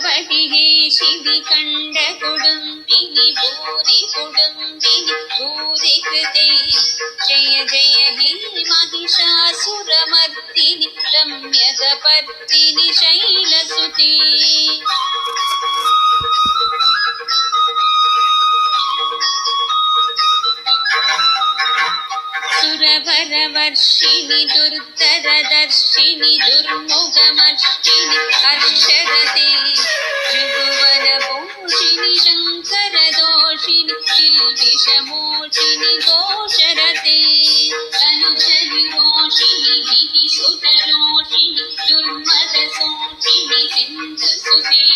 ಭುಜವಟಿಗೆ ಶಿವಿ ಕಂಡ ಕುಡುಂಬಿನಿ ಭೂರಿ ಕುಡುಂಬಿನಿ ಭೂರಿ ಕೃತೆ ಜಯ ಜಯ ಹೇ महिषासुरमर्दिनि रम्यकपर्दिनि शैलसुते सुरवरवर्षिणि दुर्धरदर्शिनि दुर्मुखमर्षिणि हर्षरते त्रिभुवनपोषिणि शङ्करदोषिणि किल्बिषमोषिणि घोषरते तनुजनिरोषिणि गिरिसुतरोषिणि दुर्मदसोषिणि सिन्धुसुते